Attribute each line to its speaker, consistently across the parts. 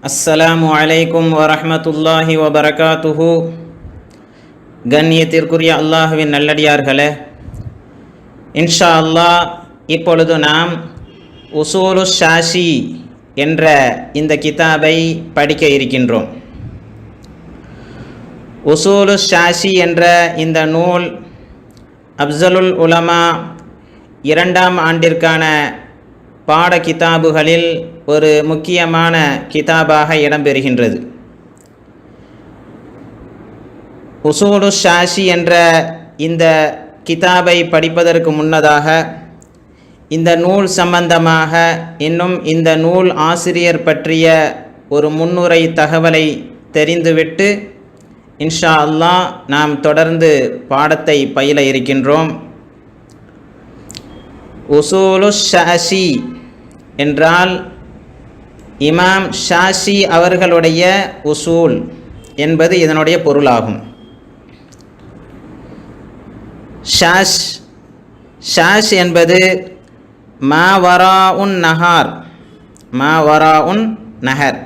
Speaker 1: அஸ்ஸலாமு அலைக்கும் வரஹ்மத்துல்லாஹி வபரகாத்துஹு. கண்ணியத்திற்குரிய அல்லாஹுவின் நல்லடியார்களே, இன்ஷா அல்லாஹ் இப்பொழுது நாம் உசூலு ஷாஷி என்ற இந்த கிதாபை படிக்க இருக்கின்றோம். உசூலு ஷாஷி என்ற இந்த நூல் அஃஸலுல் உலமா 2ஆம் ஆண்டிற்கான பாட கிதாபுகளில் ஒரு முக்கியமான கிதாபாக இடம்பெறுகின்றது. உசூலு ஷாஷி என்ற இந்த கிதாபை படிப்பதற்கு முன்னதாக இந்த நூல் சம்பந்தமாக இன்னும் இந்த நூல் ஆசிரியர் பற்றிய ஒரு முன்னுரை தகவலை தெரிந்துவிட்டு இன்ஷா அல்லாஹ் நாம் தொடர்ந்து பாடத்தை பயில இருக்கின்றோம். உசூலு ஷாஷி என்றால் இமாம் ஷாஷி அவர்களுடைய உசூல் என்பது இதனுடைய பொருளாகும். ஷாஷ் என்பது மாவராஉன் நஹர்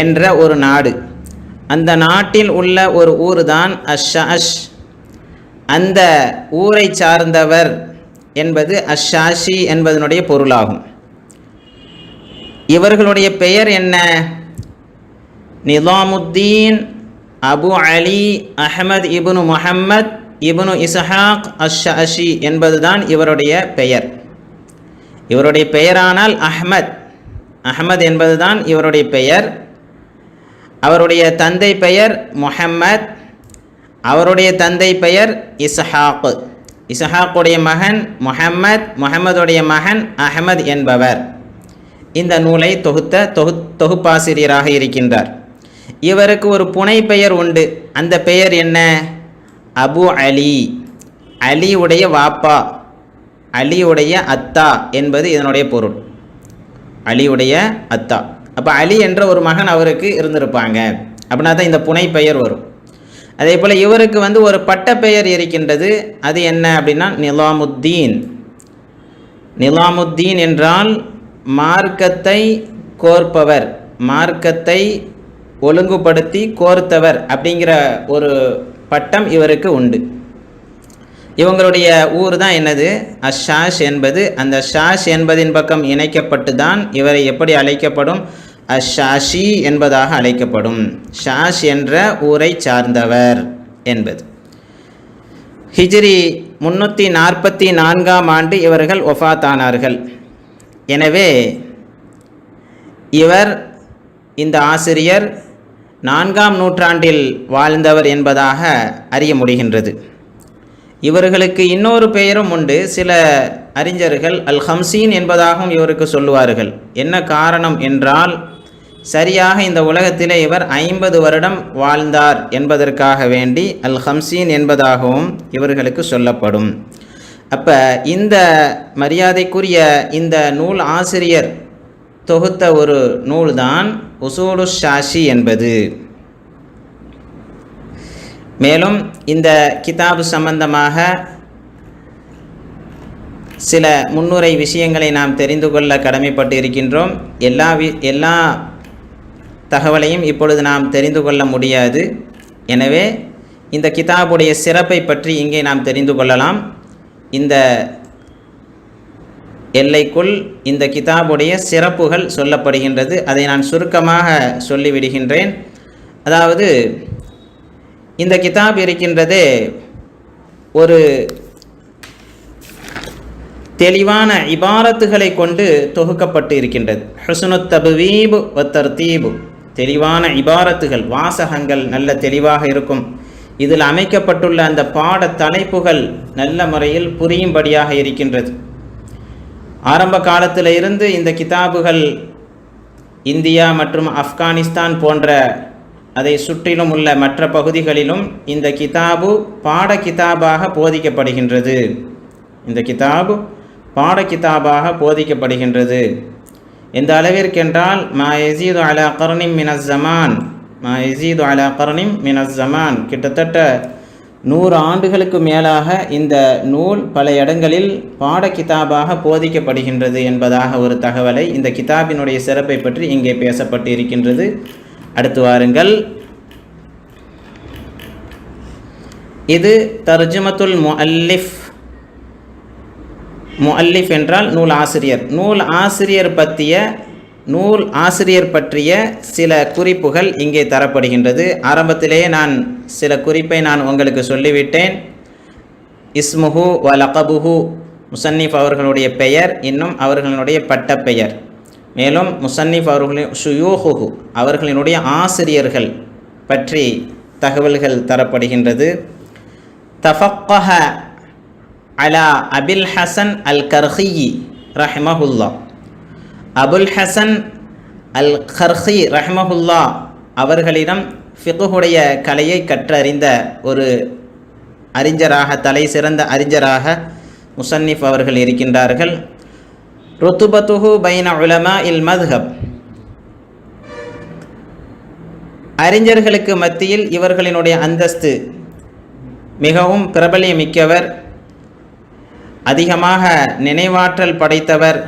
Speaker 1: என்ற ஒரு நாடு. அந்த நாட்டில் உள்ள ஒரு ஊர் தான் அஷாஷ். அந்த ஊரை சார்ந்தவர் என்பது அஷாஷி என்பதனுடைய பொருளாகும். இவர்களுடைய பெயர் என்ன? நிலாமுத்தீன் அபு அலி அஹமத் இப்னு முஹம்மத் இப்னு இஸ்ஹாக் அஷாஷி என்பதுதான் இவருடைய பெயர். இவருடைய பெயரானால் அஹமத் என்பதுதான் இவருடைய பெயர். அவருடைய தந்தை பெயர் முஹம்மத், அவருடைய தந்தை பெயர் இஸ்ஹாக். இஸ்ஹாக்குடைய மகன் முஹம்மதுடைய மகன் அஹமத் என்பவர் இந்த நூலை தொகுப்பாசிரியராக இருக்கின்றார். இவருக்கு ஒரு புனை பெயர் உண்டு. அந்த பெயர் என்ன? அபு அலி, அலியுடைய வாப்பா, அலியுடைய அத்தா என்பது இதனுடைய பொருள். அலியுடைய அத்தா. அப்போ அலி என்ற ஒரு மகன் அவருக்கு இருந்திருப்பாங்க, அப்படின்னா தான் இந்த புனை பெயர் வரும். அதே போல் இவருக்கு ஒரு பட்ட பெயர் இருக்கின்றது. அது என்ன அப்படின்னா நிலாமுத்தீன் என்றால் மார்க்கத்தை கோர்ப்பவர், மார்க்கத்தை ஒழுங்குபடுத்தி கோர்த்தவர் அப்படிங்கிற ஒரு பட்டம் இவருக்கு உண்டு. இவங்களுடைய ஊர் தான் என்னது? அஷாஷ் என்பது. அந்த ஷாஷ் என்பதின் பக்கம் இணைக்கப்பட்டு தான் இவரை எப்படி அழைக்கப்படும்? அஷாஷி என்பதாக அழைக்கப்படும். ஷாஷ் என்ற ஊரை சார்ந்தவர் என்பது. ஹிஜ்ரி 344ஆம் ஆண்டு இவர்கள் ஒஃபாத்தானார்கள். எனவே இந்த ஆசிரியர் 4ஆம் நூற்றாண்டில் வாழ்ந்தவர் என்பதாக அறிய முடிகின்றது. இவர்களுக்கு இன்னொரு பெயரும் உண்டு. சில அறிஞர்கள் அல் ஹம்சீன் என்பதாகவும் இவருக்கு சொல்லுவார்கள். என்ன காரணம் என்றால், சரியாக இந்த உலகத்திலே இவர் 50 வருடம் வாழ்ந்தார் என்பதற்காக வேண்டி அல் ஹம்சீன் என்பதாகவும் இவர்களுக்கு சொல்லப்படும். அப்போ இந்த மரியாதைக்குரிய இந்த நூல் ஆசிரியர் தொகுத்த ஒரு நூல்தான் உசூலு ஷாஷி என்பது. மேலும் இந்த கிதாபு சம்பந்தமாக சில முன்னுரை விஷயங்களை நாம் தெரிந்து கொள்ள கடமைப்பட்டு இருக்கின்றோம். எல்லா தகவலையும் இப்பொழுது நாம் தெரிந்து கொள்ள முடியாது. எனவே இந்த கிதாபுடைய சிறப்பை பற்றி இங்கே நாம் தெரிந்து கொள்ளலாம். இந்த எல்லைக்குள் இந்த கிதாபுடைய சிறப்புகள் சொல்லப்படுகின்றது. அதை நான் சுருக்கமாக சொல்லிவிடுகின்றேன். அதாவது இந்த கிதாப் இருக்கின்றதே ஒரு தெளிவான இபாரத்துகளை கொண்டு தொகுக்கப்பட்டு இருக்கின்றது. ஹுஸ்னுத் தப்வீப் வ தர்தீப், தெளிவான இபாரத்துகள், வாசகங்கள் நல்ல தெளிவாக இருக்கும். இதில் அமைக்கப்பட்டுள்ள அந்த பாட தலைப்புகள் நல்ல முறையில் புரியும்படியாக இருக்கின்றது. ஆரம்ப காலத்தில் இருந்து இந்த கிதாபுகள் இந்தியா மற்றும் ஆப்கானிஸ்தான் போன்ற அதை சுற்றிலும் உள்ள மற்ற பகுதிகளிலும் இந்த கிதாபு பாட கிதாபாக போதிக்கப்படுகின்றது. இந்த கிதாபு பாட கிதாபாக போதிக்கப்படுகின்றது. எந்த அளவிற்கென்றால் மா யஸீது அலா கர்னிம் மினஸ் ஸமான், கிட்டத்தட்ட 100 ஆண்டுகளுக்கு மேலாக இந்த நூல் பல இடங்களில் பாட கிதாபாக போதிக்கப்படுகின்றது என்பதாக ஒரு தகவலை இந்த கிதாபினுடைய சிறப்பை பற்றி இங்கே பேசப்பட்டு இருக்கின்றது. அடுத்து வாருங்கள். இது தர்ஜுமத்துல் முஅல்லிஃப். முஅல்லிஃப் என்றால் நூல் ஆசிரியர். நூல் ஆசிரியர் பற்றிய சில குறிப்புகள் இங்கே தரப்படுகின்றது. ஆரம்பத்திலேயே நான் சில குறிப்பை உங்களுக்கு சொல்லிவிட்டேன். இஸ்முஹு வ லகபுஹு, முசன்னிஃப் அவர்களுடைய பெயர், இன்னும் அவர்களுடைய பட்டப்பெயர். மேலும் முசன்னிஃப் அவர்களுடைய ஷுயூஹுஹு, அவர்களினுடைய ஆசிரியர்கள் பற்றி தகவல்கள் தரப்படுகின்றது. தஃபக்கஹ அலா அபில் ஹசன் அல் கர்ஹி ரஹ்மஹுல்லா. அபுல் ஹசன் அல் கர்ஹி ரஹ்மஹுல்லா அவர்களிடம் ஃபிக்ஹுடைய கலையை கற்றறிந்த ஒரு அறிஞராக, தலை சிறந்த அறிஞராக முசன்னிஃப் அவர்கள் இருக்கின்றார்கள். ருத்துபத்துஹு பைன உலமா இல் மத்ஹப், அறிஞர்களுக்கு மத்தியில் இவர்களினுடைய அந்தஸ்து மிகவும் பிரபல்யமிக்கவர், அதிகமாக நினைவாற்றல் படைத்தவர்,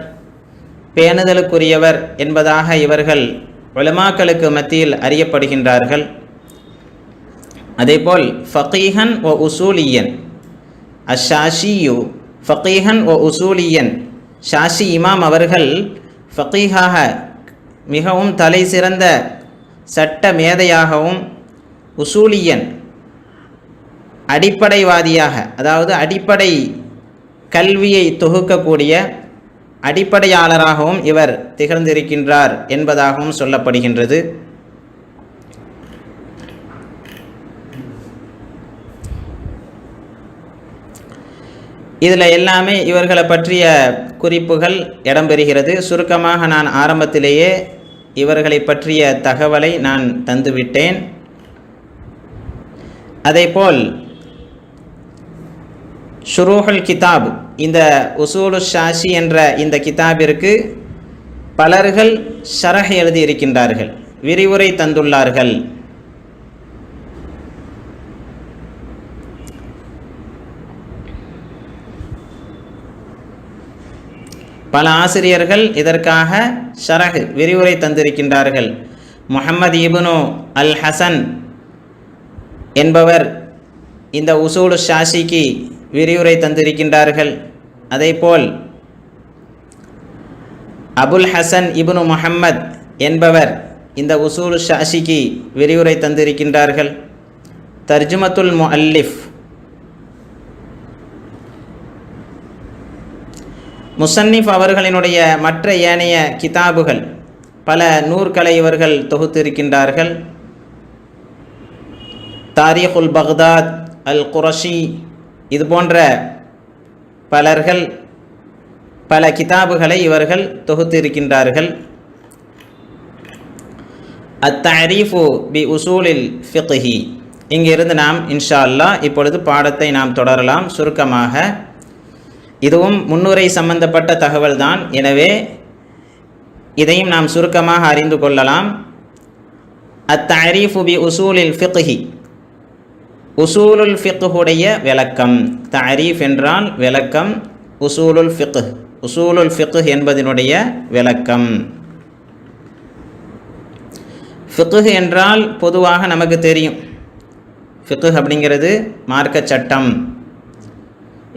Speaker 1: பேணுதலுக்குரியவர் என்பதாக இவர்கள் உலமாக்களுக்கு மத்தியில் அறியப்படுகின்றார்கள். அதேபோல் ஃபகீஹன் ஒ உசூலியன் அஷாஷியு, ஃபகீஹன் ஒ உசூலியன், ஷாஷி இமாம் அவர்கள் ஃபகீஹாக மிகவும் தலை சிறந்த சட்ட மேதையாகவும், உசூலியன் அடிப்படைவாதியாக, அதாவது அடிப்படை கல்வியை தொகுக்கக்கூடிய அடிப்படையாளராகவும் இவர் திகழ்ந்திருக்கின்றார் என்பதாகவும் சொல்லப்படுகின்றது. இதில் எல்லாமே இவர்களை பற்றிய குறிப்புகள் இடம்பெறுகிறது. சுருக்கமாக நான் ஆரம்பத்திலேயே இவர்களை பற்றிய தகவலை நான் தந்துவிட்டேன். அதேபோல் ஷுரூஹுல் கிதாப், இந்த உசூலு ஷாஷி என்ற இந்த கிதாபிற்கு பலர்கள் ஷரஹ் எழுதி இருக்கின்றார்கள், விரிவுரை தந்துள்ளார்கள். பல ஆசிரியர்கள் இதற்காக ஷரஹ் விரிவுரை தந்திருக்கின்றார்கள். முஹம்மது இப்னு அல் ஹசன் என்பவர் இந்த உசூலு ஷாஷிக்கு விரிவுரை தந்திருக்கின்றார்கள். அதேபோல் அபுல் ஹசன் இப்னு முஹம்மத் என்பவர் இந்த உசூலு ஷாஷிக்கு விரிவுரை தந்திருக்கின்றார்கள். தர்ஜுமத்துல் முஅல்லிஃப், முசன்னிஃப் அவர்களினுடைய மற்ற ஏனைய கிதாபுகள், பல நூற்களை இவர்கள் தொகுத்திருக்கின்றார்கள். தாரீகுல் பக்தாத், அல் குரஷி, இது போன்ற பலர்கள் பல கிதாபுகளை இவர்கள் தொகுத்திருக்கின்றார்கள். அத்தஅரீஃபு பி உசூலில் ஃபிக்ஹி, இங்கிருந்து நாம் இன்ஷா அல்லாஹ் இப்பொழுது பாடத்தை நாம் தொடரலாம். சுருக்கமாக இதுவும் முன்னுரை சம்பந்தப்பட்ட தகவல் தான், எனவே இதையும் நாம் சுருக்கமாக அறிந்து கொள்ளலாம். அத்தஅரீஃபு பி உசூலில் ஃபிக்ஹி, உசூலுல் ஃபிக்ஹுடைய விளக்கம். தஅரீஃப் என்றால் விளக்கம், உசூலுல் ஃபிக்ஹ், உசூலுல் ஃபிக்ஹ் என்பதனுடைய விளக்கம். ஃபிக்ஹ் என்றால் பொதுவாக நமக்கு தெரியும், ஃபிக்ஹ் அப்படிங்கிறது மார்க்க சட்டம்.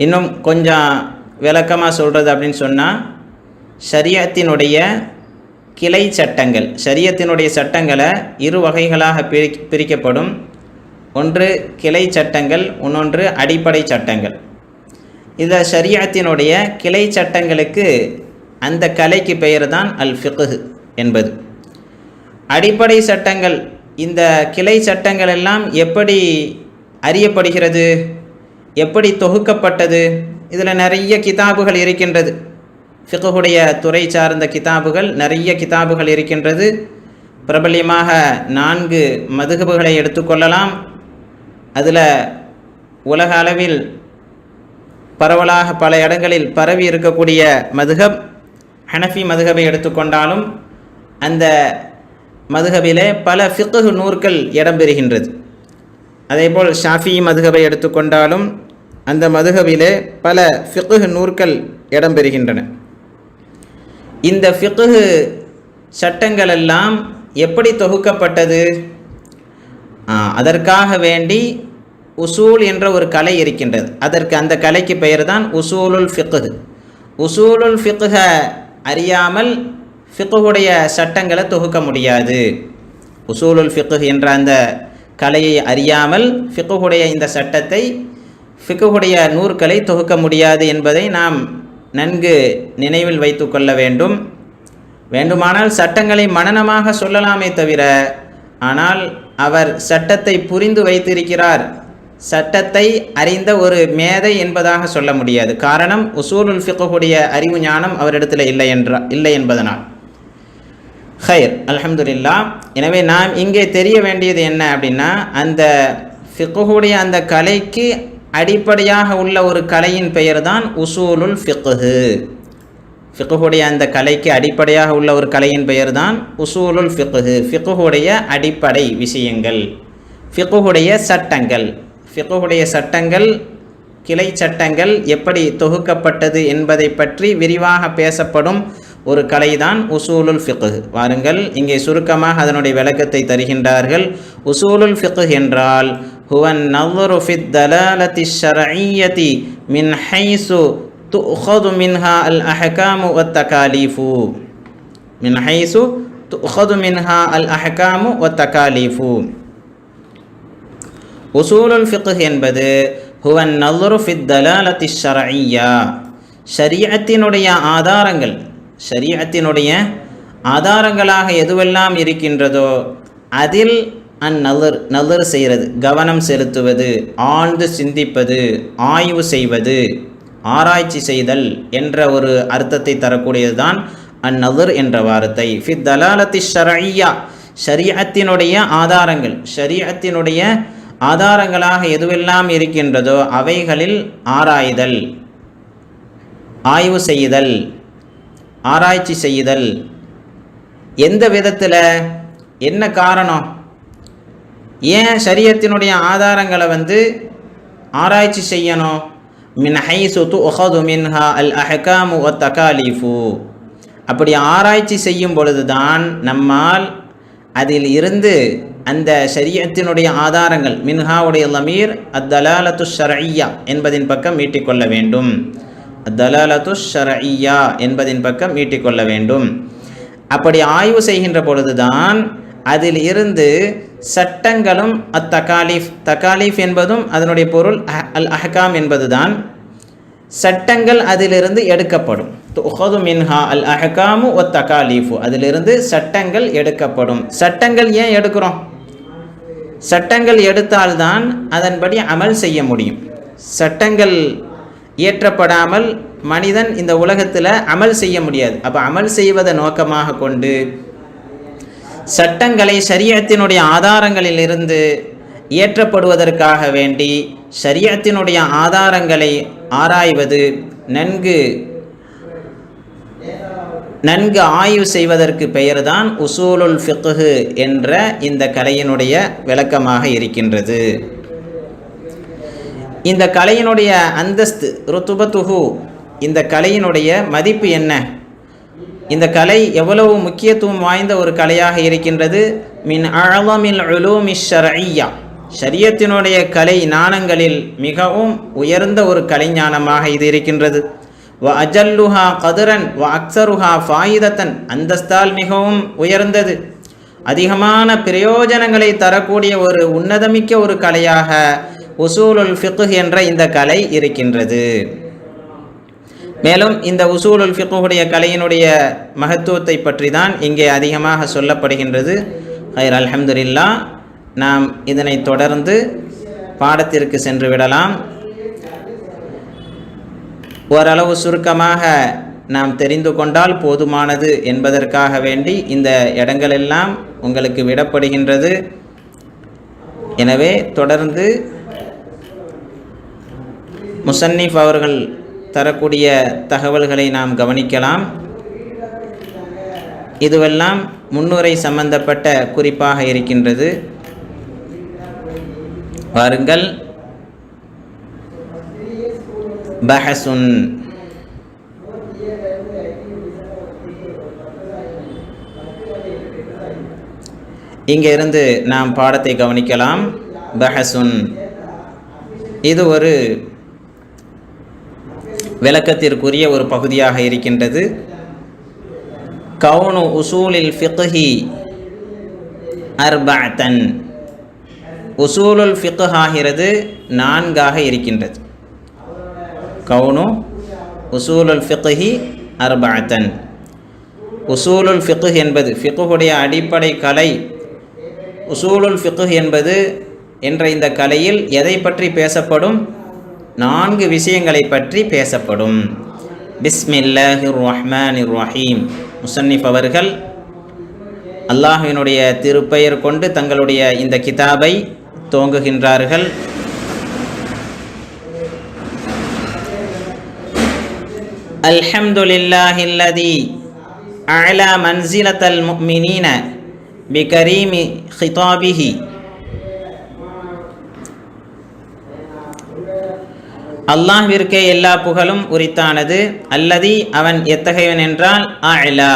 Speaker 1: இன்னும் கொஞ்சம் விளக்கமாக சொல்கிறது அப்படின்னு சொன்னால், ஷரியத்தினுடைய கிளை சட்டங்கள், ஷரியத்தினுடைய சட்டங்களை இரு வகைகளாக பிரிக்கப்படும். ஒன்று கிளை சட்டங்கள், இன்னொன்று அடிப்படை சட்டங்கள். இந்த ஷரியத்தினுடைய கிளை சட்டங்களுக்கு அந்த கலைக்கு பெயர் தான் அல் ஃபிக்ஹ் என்பது. அடிப்படை சட்டங்கள், இந்த கிளை சட்டங்கள் எல்லாம் எப்படி அறியப்படுகிறது, எப்படி தொகுக்கப்பட்டது, இதில் நிறைய கிதாபுகள் இருக்கின்றது. ஃபிக்ஹுடைய துறை சார்ந்த கிதாபுகள், நிறைய கிதாபுகள் இருக்கின்றது. பிரபல்யமாக 4 மதுஹபுகளை எடுத்துக்கொள்ளலாம். அதில் உலக அளவில் பரவலாக பல இடங்களில் பரவி இருக்கக்கூடிய மதுஹப் ஹனஃபி மதுஹபை எடுத்துக்கொண்டாலும் அந்த மதுஹபிலே பல ஃபிக்ஹ் நூற்கள் இடம்பெறுகின்றது. அதேபோல் ஷாஃபி மதுஹபை எடுத்துக்கொண்டாலும் அந்த மதுஹபிலே பல ஃபிக்ஹ் நூற்கள் இடம்பெறுகின்றன. இந்த ஃபிக்ஹ் சட்டங்கள் எல்லாம் எப்படி தொகுக்கப்பட்டது? அதற்காக வேண்டி உசூல் என்ற ஒரு கலை இருக்கின்றது. அந்த கலைக்கு பெயர் தான் உசூலுல் ஃபிக்ஹ். உசூலுல் ஃபிக்ஹ அறியாமல் ஃபிக்ஹுடைய சட்டங்களை தொகுக்க முடியாது. உசூலுல் ஃபிக்ஹ் என்ற அந்த கலையை அறியாமல் ஃபிக்ஹுடைய இந்த சட்டத்தை, ஃபிக்ஹுடைய நூற்களை தொகுக்க முடியாது என்பதை நாம் நன்கு நினைவில் வைத்து கொள்ள வேண்டும். வேண்டுமானால் சட்டங்களை மனனமாக சொல்லலாமே தவிர, ஆனால் அவர் சட்டத்தை புரிந்து வைத்திருக்கிறார், சட்டத்தை அறிந்த ஒரு மேதை என்பதாக சொல்ல முடியாது. காரணம், உசூலுல் ஃபிக்ஹுடைய அறிவு ஞானம் அவரிடத்தில் இல்லை என்பதனால். ஹைர், அல்ஹம்துலில்லாஹ். எனவே நாம் இங்கே தெரிய வேண்டியது என்ன அப்படின்னா, அந்த ஃபிக்ஹுடைய அந்த கலைக்கு அடிப்படையாக உள்ள ஒரு கலையின் பெயர் தான் உசூலுல் ஃபிக்ஹ். ஃபிக்ஹுடைய அந்த கலைக்கு அடிப்படையாக உள்ள ஒரு கலையின் பெயர் தான் உசூலுல் ஃபிக்ஹ். ஃபிக்ஹுடைய அடிப்படை விஷயங்கள், ஃபிக்ஹுடைய சட்டங்கள், ஃபிக்ஹுடைய சட்டங்கள், கிளை சட்டங்கள் எப்படி தொகுக்கப்பட்டது என்பதை பற்றி விரிவாக பேசப்படும் ஒரு கலைதான் உசூலுல் ஃபிக்ஹ். வாருங்கள், இங்கே சுருக்கமாக அதனுடைய விளக்கத்தை தருகின்றார்கள். உசூலுல் ஃபிக்ஹ் என்றால் ஹுவன் நظر في الدلالة الشرعية من حيث تؤخذ منها الأحكام والتكاليف. من حيث تؤخذ منها الأحكام والتكاليف. உசூலுல் ஃபிக்ஹ் என்பது ஹுவன் நظر في الدلالة الشرعية, ஷரீஅத்தினுடைய ஆதாரங்கள், ஷரீஅத்தினுடைய ஆதாரங்களாக எதுவெல்லாம் இருக்கின்றதோ அதில் நظர் செய்கிறது, கவனம் செலுத்துவது, ஆழ்ந்து சிந்திப்பது, ஆய்வு செய்வது, ஆராய்ச்சி செய்தல் என்ற ஒரு அர்த்தத்தை தரக்கூடியதுதான் அந்நظர் என்ற வார்த்தை. ஃபி தலாலத்தி ஷரஇய்யா, ஷரீஅத்தினுடைய ஆதாரங்கள், ஷரீஅத்தினுடைய ஆதாரங்களாக எதுவெல்லாம் இருக்கின்றதோ அவைகளில் ஆராய்தல், ஆய்வு செய்தல், ஆராய்ச்சி செய்தல். எந்த விதத்தில், என்ன காரணம், ஏன் ஷரியத்தினுடைய ஆதாரங்களை ஆராய்ச்சி செய்யணும்? மின் ஹைசு துஅഖது மின்ஹா அல் அஹ்காமு வத் தகாலீஃபு. அப்படி ஆராய்ச்சி செய்யும் பொழுதுதான் நம்மால் அதில் இருந்து அந்த ஷரியத்தினுடைய ஆதாரங்கள், மின்ஹாவுடைய லமீர் அத்தலாலத்து ஷரஇய்யா என்பதின் பக்கம் மீட்டிக்கொள்ள வேண்டும். அத்தலாலத்து ஷரஇய்யா என்பதின் பக்கம் மீட்டிக்கொள்ள வேண்டும். அப்படி ஆய்வு செய்கின்ற பொழுதுதான் அதில் இருந்து சட்டங்களும் அத்தகாலீஃப், தகாலீஃப் என்பதும் அதனுடைய பொருள் அல் அஹ்காம் என்பதுதான், சட்டங்கள் அதிலிருந்து எடுக்கப்படும். துஅഖது மின்ஹா அல் அஹ்காமு வத் தகாலீஃபு, அதிலிருந்து சட்டங்கள் எடுக்கப்படும். சட்டங்கள் ஏன் எடுக்கிறோம்? சட்டங்கள் எடுத்தால்தான் அதன்படி அமல் செய்ய முடியும். சட்டங்கள் இயற்றப்படாமல் மனிதன் இந்த உலகத்தில் அமல் செய்ய முடியாது. அப்போ அமல் செய்வதை நோக்கமாக கொண்டு சட்டங்களை ஷரியத்தினுடைய ஆதாரங்களில் இருந்து இயற்றப்படுவதற்காக வேண்டி ஷரியத்தினுடைய ஆதாரங்களை ஆராய்வது, நன்கு ஆய்வு செய்வதற்கு பெயர்தான் உசூலுல் ஃபிக்ஹ் என்ற இந்த கலையினுடைய விளக்கமாக இருக்கின்றது. இந்த கலையினுடைய அந்தஸ்து, ருத்துபத்துஹு, இந்த கலையினுடைய மதிப்பு என்ன, இந்த கலை எவ்வளவு முக்கியத்துவம் வாய்ந்த ஒரு கலையாக இருக்கின்றது? மின் அஅலமில் உலூமி ஷரஇய்யா, ஷரியத்தினுடைய கலை ஞானங்களில் மிகவும் உயர்ந்த ஒரு கலைஞானமாக இது இருக்கின்றது. வ அஜல்லுஹா கதுரன் வ அக்ஸருஹா ஃபாயிதத்தன், அந்தஸ்தால் மிகவும் உயர்ந்தது, அதிகமான பிரயோஜனங்களை தரக்கூடிய ஒரு உன்னதமிக்க ஒரு கலையாக உசூலுல் ஃபிக்ஹ் என்ற இந்த கலை இருக்கின்றது. மேலும் இந்த உசூலுல் ஃபிக்ஹுடைய கலையினுடைய மகத்துவத்தை பற்றி தான் இங்கே அதிகமாக சொல்லப்படுகின்றது. ஹைர், அல்ஹம்துலில்லாஹ். நாம் இதனை தொடர்ந்து பாடத்திற்கு சென்று விடலாம். ஓரளவு சுருக்கமாக நாம் தெரிந்து கொண்டால் போதுமானது என்பதற்காக வேண்டி இந்த இடங்களெல்லாம் உங்களுக்கு விடப்படுகின்றது. எனவே தொடர்ந்து முசன்னிஃப் அவர்கள் தரக்கூடிய தகவல்களை நாம் கவனிக்கலாம். இதுவெல்லாம் முன்னுரை சம்பந்தப்பட்ட குறிப்பாக இருக்கின்றது. வாருங்கள். பஹசுன். இங்கே இருந்து நாம் பாடத்தை கவனிக்கலாம். பஹசுன் இது ஒரு விளக்கத்திற்குரிய ஒரு பகுதியாக இருக்கின்றது. கவுனு உசூலில் ஃபிக்ஹி அர்பஅத்தன். உசூலுல் ஃபிக்ஹ் ஆகிறது 4ஆக இருக்கின்றது. கவுனு உசூலுல் ஃபிக்ஹி அர்பஅத்தன். உசூலுல் ஃபிக்ஹ் என்பது ஃபிக்ஹுடைய அடிப்படை கலை. உசூலுல் ஃபிக்ஹ் என்பது என்ற இந்த கலையில் எதை பற்றி பேசப்படும்? 4 விஷயங்களை பற்றி பேசப்படும். பிஸ்மில்லாஹிர் ரஹ்மானிர் ரஹீம். முஸன்னிஃப் அவர்கள் அல்லாஹ்வினுடைய திருப்பெயர் கொண்டு தங்களுடைய இந்த கிதாபை துவங்குகின்றார்கள். அல்ஹம்துலில்லாஹில்லதி அலா மன்சிலத்தல் முஃமினீன பிகரீமி ஹிதாபிஹி. அல்லாஹ்விற்கே எல்லா புகழும் உரித்தானது. அல்லதி அவன் எத்தகையவன் என்றால் அலா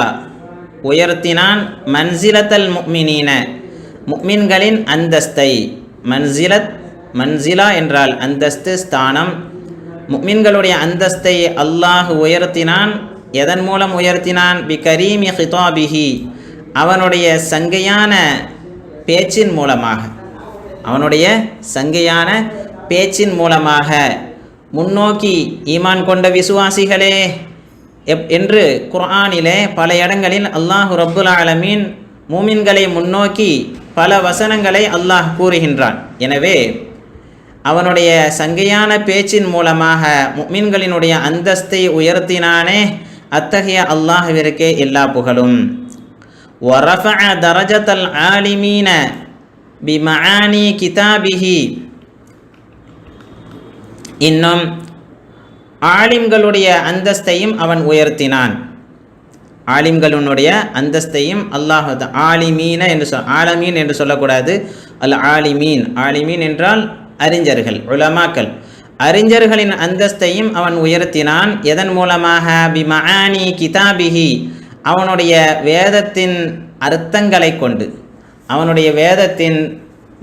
Speaker 1: உயர்த்தினான், மன்சிலத்தல் முஃமினீன முஃமின்களின் அந்தஸ்தை. மன்சிலத் மன்சிலா என்றால் அந்தஸ்து, ஸ்தானம். முஃமின்களுடைய அந்தஸ்தை அல்லாஹ் உயர்த்தினான். எதன் மூலம் உயர்த்தினான்? பிகரீமி ஹிதாபிஹி அவனுடைய சங்கையான பேச்சின் மூலமாக. அவனுடைய சங்கையான பேச்சின் மூலமாக. முன்னோக்கி ஈமான் கொண்ட விசுவாசிகளே என்று குர்ஆனிலே பல இடங்களில் அல்லாஹ் ரப்புல் ஆலமீன் மூமின்களை முன்னோக்கி பல வசனங்களை அல்லாஹ் கூறுகின்றான். எனவே அவனுடைய சங்கையான பேச்சின் மூலமாக முஃமின்களினுடைய அந்தஸ்தை உயர்த்தினானே, அத்தகைய அல்லாஹ்விற்கே எல்லா புகழும். வரஃபஅ தரஜத்தல் ஆலிமீன பிமஆனி கிதாபிஹி. இன்னும் ஆலிம்களுடைய அந்தஸ்தையும் அவன் உயர்த்தினான். ஆலிம்களுடைய அந்தஸ்தையும் அல்லாஹ் ஆலிமீன என்று ஆலமீன் என்று சொல்லக்கூடாது. அல் ஆலிமீன். ஆலிமீன் என்றால் அறிஞர்கள், உலமாக்கள். அறிஞர்களின் அந்தஸ்தையும் அவன் உயர்த்தினான். எதன் மூலமாக? பிமஆனி கிதாபிஹி அவனுடைய வேதத்தின் அர்த்தங்களை கொண்டு, அவனுடைய வேதத்தின்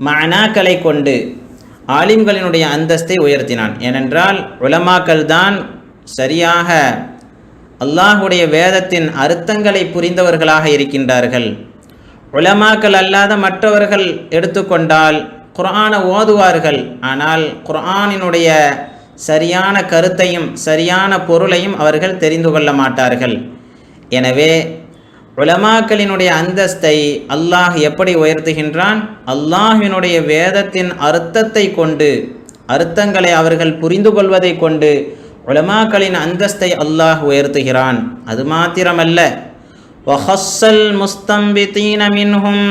Speaker 1: மஅனாக்களை கொண்டு ஆலிம்களினுடைய அந்தஸ்தை உயர்த்தினான். ஏனென்றால் உலமாக்கள் தான் சரியாக அல்லாஹுடைய வேதத்தின் அர்த்தங்களை புரிந்தவர்களாக இருக்கின்றார்கள். உலமாக்கள் அல்லாத மற்றவர்கள் எடுத்துக்கொண்டால் குர்ஆனை ஓதுவார்கள், ஆனால் குர்ஆனினுடைய சரியான கருத்தையும் சரியான பொருளையும் அவர்கள் தெரிந்து கொள்ள மாட்டார்கள். எனவே உலமாக்களினுடைய அந்தஸ்தை அல்லாஹ் எப்படி உயர்த்துகின்றான்? அல்லாஹ்வினுடைய வேதத்தின் அர்த்தத்தை கொண்டு, அர்த்தங்களை அவர்கள் புரிந்து கொள்வதை கொண்டு உலமாக்களின் அந்தஸ்தை அல்லாஹ் உயர்த்துகிறான். அது மாத்திரமல்ல, வஹஸ்ஸல் முஸ்தம்பிதீன மின்ஹும்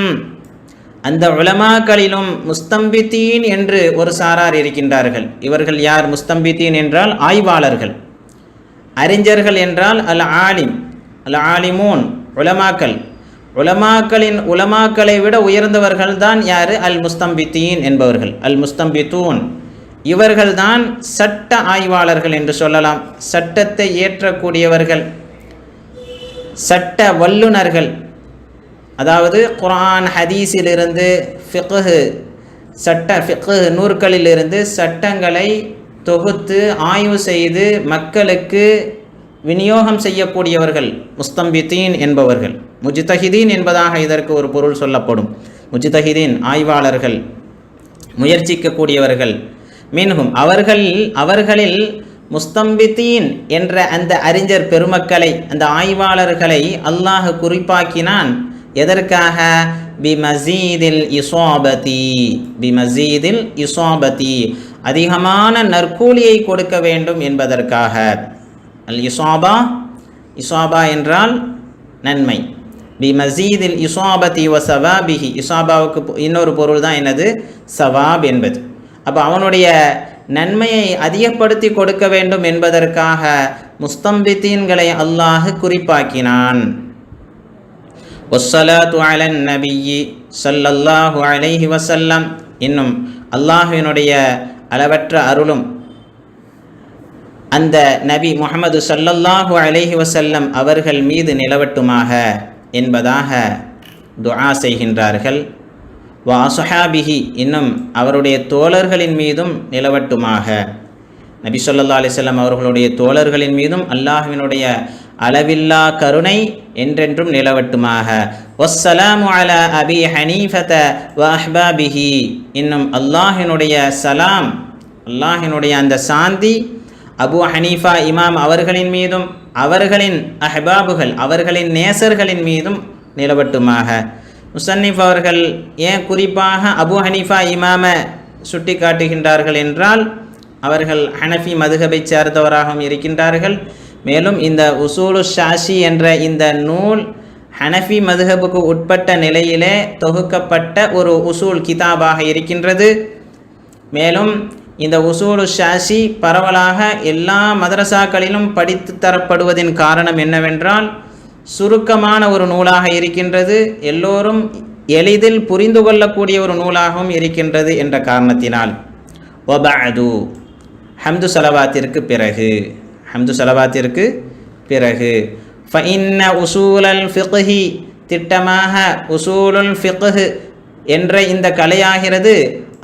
Speaker 1: அந்த உலமாக்களிலும் முஸ்தம்பிதீன் என்று ஒரு சாரார் இருக்கின்றார்கள். இவர்கள் யார்? முஸ்தம்பிதீன் என்றால் ஆய்வாளர்கள். அறிஞர்கள் என்றால் அல் ஆலிம், அல் ஆலிமூன் உலமாக்கள். உலமாக்களை விட உயர்ந்தவர்கள் தான் யார்? அல் முஸ்தம்பிதீன் என்பவர்கள், அல் முஸ்தம்பிதூன். இவர்கள்தான் சட்ட ஆய்வாளர்கள் என்று சொல்லலாம். சட்டத்தை ஏற்றக்கூடியவர்கள், சட்ட வல்லுநர்கள். அதாவது குர்ஆன் ஹதீஸிலிருந்து ஃபிக்ஹ் நூற்களிலிருந்து சட்டங்களை தொகுத்து ஆய்வு செய்து மக்களுக்கு விநியோகம் செய்யக்கூடியவர்கள் முஸ்தம்பிதீன் என்பவர்கள். முஜ்தஹிதீன் என்பதாக இதற்கு ஒரு பொருள் சொல்லப்படும். முஜ்தஹிதீன் ஆய்வாளர்கள், முயற்சிக்கக்கூடியவர்கள். மின்ஹும் அவர்களில் முஸ்தம்பிதீன் என்ற அந்த அறிஞர் பெருமக்களை, அந்த ஆய்வாளர்களை அல்லாஹ் குறிப்பாக்கினான். எதற்காக? பிமஸீதில் இஸாபதி அதிகமான நற்கூலியை கொடுக்க வேண்டும் என்பதற்காக. அல் இஸாபா என்றால் நன்மை. பிமஸீதில் இஸாபதி வ ஸவாபிஹி. இஸாபாவுக்கு இன்னொரு பொருள் தான் என்னது? சவாப் என்பது. அப்போ அவனுடைய நன்மையை அதிகப்படுத்தி கொடுக்க வேண்டும் என்பதற்காக முஸ்தம்பிதீன்களை அல்லாஹ் குறிப்பாக்கினான். வஸ்ஸலாத்து அலன் நபிய்யி ஸல்லல்லாஹு அலைஹி வஸல்லம். இன்னும் அல்லாஹ்வினுடைய அளவற்ற அருளும் அந்த நபி முஹம்மது ஸல்லல்லாஹு அலைஹி வஸல்லம் அவர்கள் மீது நிலவட்டுமாக என்பதாக துஆ செய்கின்றார்கள். வ அஸ்ஹாபிஹி, இன்னும் அவருடைய தோழர்களின் மீதும் நிலவட்டுமாக. நபி ஸல்லல்லாஹு அலைஹி வஸல்லம் அவர்களுடைய தோழர்களின் மீதும் அல்லாஹ்வினுடைய அளவில்லா கருணை என்றென்றும் நிலவட்டுமாக. வஸ்ஸலாமு அலா அபி ஹனீஃபத வ அஹ்பாபிஹி, இன்னும் அல்லாஹ்வினுடைய சலாம், அல்லாஹ்வினுடைய அந்த சாந்தி அபு ஹனீஃபா இமாம் அவர்களின் மீதும் அவர்களின் அஹ்பாபுகள் அவர்களின் நேசர்களின் மீதும் நிலவட்டுமாக. முஸன்னிஃப் அவர்கள் ஏன் குறிப்பாக அபு ஹனீஃபா இமாம சுட்டி காட்டுகின்றார்கள் என்றால், அவர்கள் ஹனஃபி மதுஹபை சேர்ந்தவராகவும் இருக்கின்றார்கள். மேலும் இந்த உசூலு ஷாஷி என்ற இந்த நூல் ஹனஃபி மதுஹபுக்கு உட்பட்ட நிலையிலே தொகுக்கப்பட்ட ஒரு உசூல் கிதாபாக இருக்கின்றது. மேலும் இந்த உசூலு ஷாஷி பரவலாக எல்லா மதரசாக்களிலும் படித்து தரப்படுவதின் காரணம் என்னவென்றால், சுருக்கமான ஒரு நூலாக இருக்கின்றது, எல்லோரும் எளிதில் புரிந்து கொள்ளக்கூடிய ஒரு நூலாகவும் இருக்கின்றது என்ற காரணத்தினால். வபஅது, ஹம்து ஸலவாத்திற்கு பிறகு, ஹம்து ஸலவாத்திற்கு பிறகு ஃபஇன்ன உசூலல் ஃபிக்ஹி, திட்டமாக உசூலுல் ஃபிக்ஹ் என்ற இந்த கலையாகிறது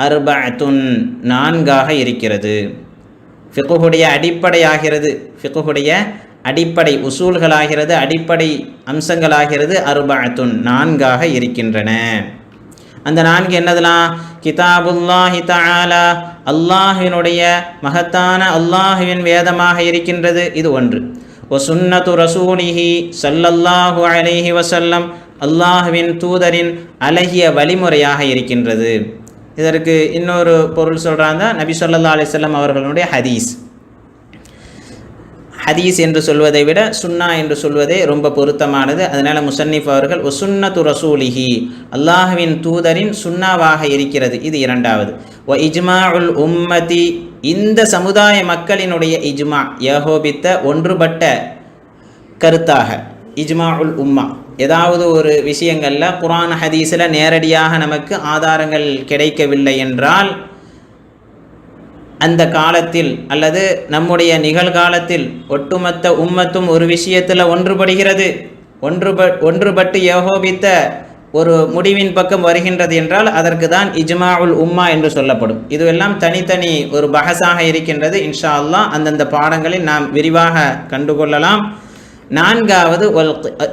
Speaker 1: அர்பஅத்துன், நான்காக இருக்கிறது. ஃபிக்ஹுடைய அடிப்படையாகிறது, ஃபிக்ஹுடைய அடிப்படை உசூல்களாகிறது, அடிப்படை அம்சங்களாகிறது அர்பஅத்துன், நான்காக இருக்கின்றன. அந்த நான்கு என்னதெல்லாம்? கிதாபுல்லாஹி தஆலா, அல்லாஹ்வினுடைய மகத்தான அல்லாஹ்வின் வேதமாக இருக்கின்றது, இது ஒன்று. வ சுன்னத்து ரசூலிஹி ஸல்லல்லாஹு அலைஹி வஸல்லம், அல்லாஹ்வின் தூதரின் அழகிய வழிமுறையாக இருக்கின்றது. இதற்கு இன்னொரு பொருள் சொல்கிறாங்க, நபி ஸல்லல்லாஹு அலைஹி வஸல்லம் அவர்களுடைய ஹதீஸ். ஹதீஸ் என்று சொல்வதை விட சுன்னா என்று சொல்வதே ரொம்ப பொருத்தமானது. அதனால் முஸன்னிஃப் அவர்கள் ஒ சுன்னத்து ரசூலிஹி, அல்லாஹ்வின் தூதரின் சுன்னாவாக இருக்கிறது, இது இரண்டாவது. ஒ இஜ்மாஉல் உம்மதி, இந்த சமுதாய மக்களினுடைய இஜ்மா, ஏகோபித்த ஒன்றுபட்ட கருத்தாக. இஜ்மாஉல் உம்மா, ஏதாவது ஒரு விஷயங்களில் குர்ஆன் ஹதீஸில் நேரடியாக நமக்கு ஆதாரங்கள் கிடைக்கவில்லை என்றால், அந்த காலத்தில் அல்லது நம்முடைய நிகழ்காலத்தில் ஒட்டுமொத்த உம்மத்தும் ஒரு விஷயத்தில் ஒன்றுபடுகிறது, ஒன்றுபட்டு ஏகோபித்த ஒரு முடிவின் பக்கம் வருகின்றது என்றால் அதற்கு தான் இஜ்மாஉல் உம்மா என்று சொல்லப்படும். இதுவெல்லாம் தனித்தனி ஒரு பஹஸாக இருக்கின்றது. இன்ஷா அல்லாஹ் அந்தந்த பாடங்களில் நாம் விரிவாக கண்டுகொள்ளலாம். நான்காவது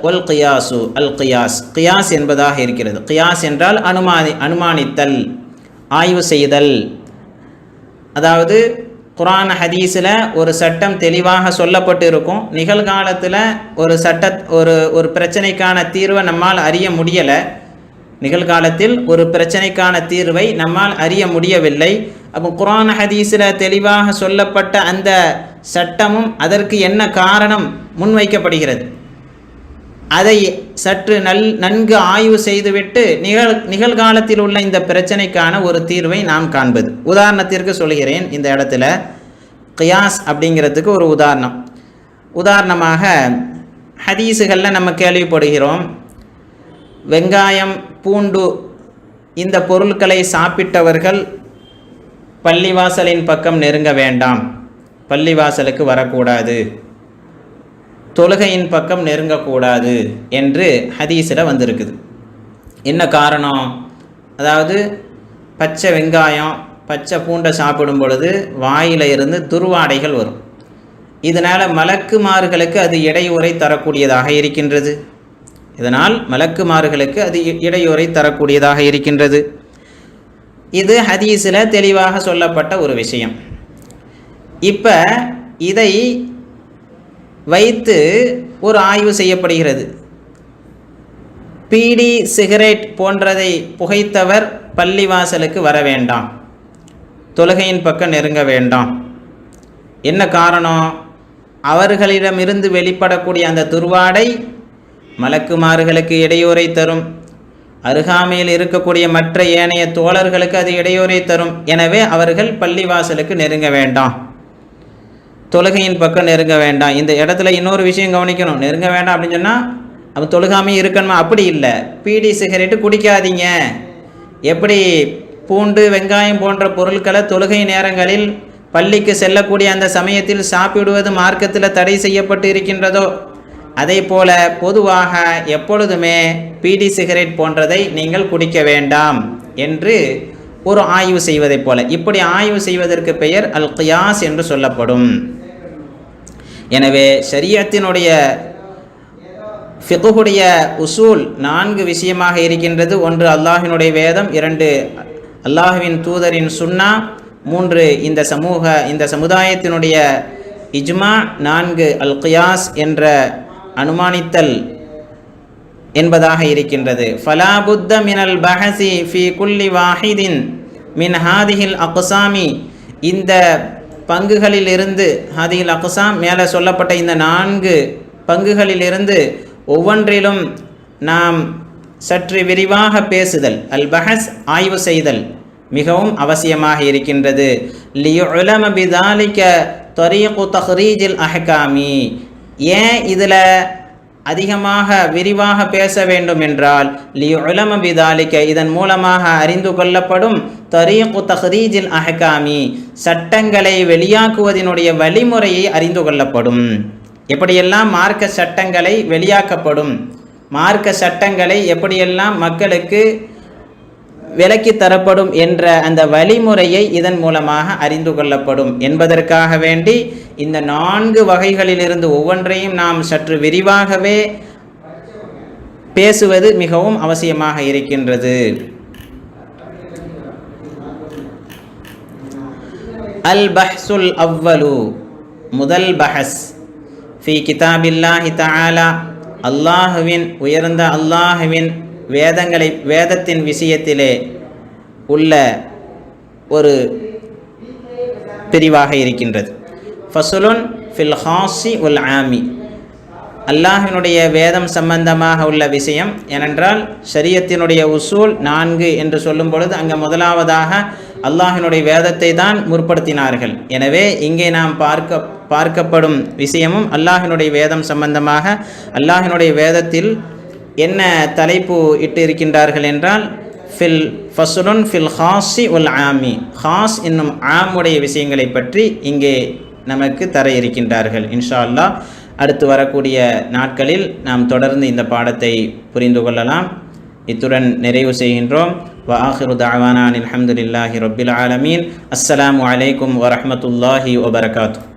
Speaker 1: ஒல் கியாசு, அல் கியாஸ், கியாஸ் என்பதாக இருக்கிறது. கியாஸ் என்றால் அனுமானித்தல், ஆய்வு செய்தல். அதாவது குர்ஆன் ஹதீஸில் ஒரு சட்டம் தெளிவாக சொல்லப்பட்டு இருக்கும், நிகழ்காலத்தில் ஒரு பிரச்சனைக்கான தீர்வை நம்மால் அறிய முடியலை, நிகழ்காலத்தில் ஒரு பிரச்சனைக்கான தீர்வை நம்மால் அறிய முடியவில்லை. அப்போ குர்ஆன் ஹதீஸில் தெளிவாக சொல்லப்பட்ட அந்த சட்டமும் அதற்கு என்ன காரணம் முன்வைக்கப்படுகிறது, அதை சற்று நன்கு ஆய்வு செய்துவிட்டு நிகழ்காலத்தில் உள்ள இந்த பிரச்சனைக்கான ஒரு தீர்வை நாம் காண்பது. உதாரணத்திற்கு சொல்கிறேன், இந்த இடத்துல கியாஸ் அப்படிங்கிறதுக்கு ஒரு உதாரணமாக ஹதீஸுகளில் நம்ம கேள்விப்படுகிறோம், வெங்காயம் பூண்டு இந்த பொருட்களை சாப்பிட்டவர்கள் பள்ளிவாசலின் பக்கம் நெருங்க வேண்டாம், பள்ளிவாசலுக்கு வரக்கூடாது, தொழுகையின் பக்கம் நெருங்கக்கூடாது என்று ஹதீஸில் வந்திருக்குது. என்ன காரணம்? அதாவது பச்சை வெங்காயம் பச்சை பூண்டை சாப்பிடும் பொழுது வாயில் இருந்து துர்வாடைகள் வரும், இதனால் மலக்குமார்களுக்கு அது இடையூறை தரக்கூடியதாக இருக்கின்றது. இதனால் மலக்குமார்களுக்கு அது இடையூறை தரக்கூடியதாக இருக்கின்றது. இது ஹதீஸில் தெளிவாக சொல்லப்பட்ட ஒரு விஷயம். இப்போ இதை வைத்து ஒரு ஆய்வு செய்யப்படுகிறது. பீடி சிகரெட் போன்றதை புகைத்தவர் பள்ளிவாசலுக்கு வர வேண்டாம், தொழுகையின் பக்கம் நெருங்க வேண்டாம். என்ன காரணம்? அவர்களிடமிருந்து வெளிப்படக்கூடிய அந்த துர்வாடை மலக்குமார்களுக்கு இடையூறை தரும், அருகாமையில் இருக்கக்கூடிய மற்ற ஏனைய தோழர்களுக்கு அது இடையூறை தரும். எனவே அவர்கள் பள்ளிவாசலுக்கு நெருங்க வேண்டாம், தொழுகையின் பக்கம் நெருங்க வேண்டாம். இந்த இடத்துல இன்னொரு விஷயம் கவனிக்கணும், நெருங்க வேண்டாம் அப்படின்னு சொன்னால் அவன் தொழுகாமே இருக்கணுமா? அப்படி இல்லை. பீடி சிகரெட்டு குடிக்காதீங்க, எப்படி பூண்டு வெங்காயம் போன்ற பொருட்களை தொழுகை நேரங்களில் பள்ளிக்கு செல்லக்கூடிய அந்த சமயத்தில் சாப்பிடுவது மார்க்கத்தில் தடை செய்யப்பட்டு இருக்கின்றதோ, அதே போல பொதுவாக எப்பொழுதுமே பீடி சிகரெட் போன்றதை நீங்கள் குடிக்க வேண்டாம் என்று ஒரு ஆய்வு செய்வதைப் போல, இப்படி ஆய்வு செய்வதற்கு பெயர் அல் கியாஸ் என்று சொல்லப்படும். எனவே ஷரியத்தினுடைய ஃபிக்ஹுடைய உசூல் 4 விஷயமாக இருக்கின்றது. 1 அல்லாஹ்வினுடைய வேதம், 2 அல்லாஹ்வின் தூதரின் சுன்னா, 3 இந்த சமுதாயத்தினுடைய இஜ்மா, 4 அல் கியாஸ் என்ற அனுமானித்தல் என்பதாக இருக்கின்றது. ஃபலா புத்த மினல் பஹசி ஃபி குல்லி வாஹிதின் மின் ஹாதிஹில் அக்ஸாமி, இந்த பங்குகளிலிருந்து, ஹாதிஹில் அக்ஸாம் மேலே சொல்லப்பட்ட இந்த 4 பங்குகளிலிருந்து ஒவ்வொன்றிலும் நாம் சற்று விரிவாக பேசுதல், அல் பஹஸ் ஆய்வு செய்தல் மிகவும் அவசியமாக இருக்கின்றது. லியுலம பிதாலிக தரீகு தஹ்ரீஜில் அஹ்காமி, ஏன் இதில் அதிகமாக விரிவாக பேச வேண்டும் என்றால், லியுலம பிதாலிக இதன் மூலமாக அறிந்து கொள்ளப்படும் தரீகு தஹ்ரீஜில் அஹ்காமி சட்டங்களை வெளியாக்குவதனுடைய வழிமுறையை அறிந்து கொள்ளப்படும். எப்படியெல்லாம் மார்க்க சட்டங்களை வெளியாக்கப்படும், மார்க்க சட்டங்களை எப்படியெல்லாம் மக்களுக்கு விலக்கி தரப்படும் என்ற அந்த வழிமுறையை இதன் மூலமாக அறிந்து கொள்ளப்படும் என்பதற்காக வேண்டி இந்த 4 வகைகளிலிருந்து ஒவ்வொன்றையும் நாம் சற்று விரிவாகவே பேசுவது மிகவும் அவசியமாக இருக்கின்றது. அல் பஹ்சுல் அவ்வலு, முதல் பஹஸ் ஃபி கிதாபில்லாஹி தஆலா, அல்லாஹுவின் உயர்ந்த அல்லாஹுவின் வேதத்தின் விஷயத்திலே உள்ள ஒரு பிரிவாக இருக்கின்றது. ஃபஸ்லுன் ஃபில் ஹாஸி உல் ஆமி, அல்லாஹினுடைய வேதம் சம்பந்தமாக உள்ள விஷயம். ஏனென்றால் ஷரியத்தினுடைய உசூல் 4 என்று சொல்லும் பொழுது அங்கே முதலாவதாக அல்லாஹினுடைய வேதத்தை தான் முற்படுத்தினார்கள். எனவே இங்கே நாம் பார்க்கப்படும் விஷயமும் அல்லாஹினுடைய வேதம் சம்பந்தமாக, அல்லாஹினுடைய வேதத்தில் என்ன தலைப்பு இட்டு இருக்கின்றார்கள் என்றால், ஃபஸ்லுன் ஃபில் ஹாஸி உல் ஆமி, ஹாஸ் என்னும் ஆமுடைய விஷயங்களை பற்றி இங்கே நமக்கு தர இருக்கின்றார்கள். இன்ஷா அல்லாஹ் அடுத்து வரக்கூடிய நாட்களில் நாம் தொடர்ந்து இந்த பாடத்தை புரிந்து கொள்ளலாம். இத்துடன் நிறைவு செய்கின்றோம். வ ஆகிரு தஅவானா அல்ஹம்துலில்லாஹி ரப்பில் ஆலமீன். அஸ்ஸலாமு அலைக்கும் வரஹ்மத்துல்லாஹி வபரகாத்துஹு.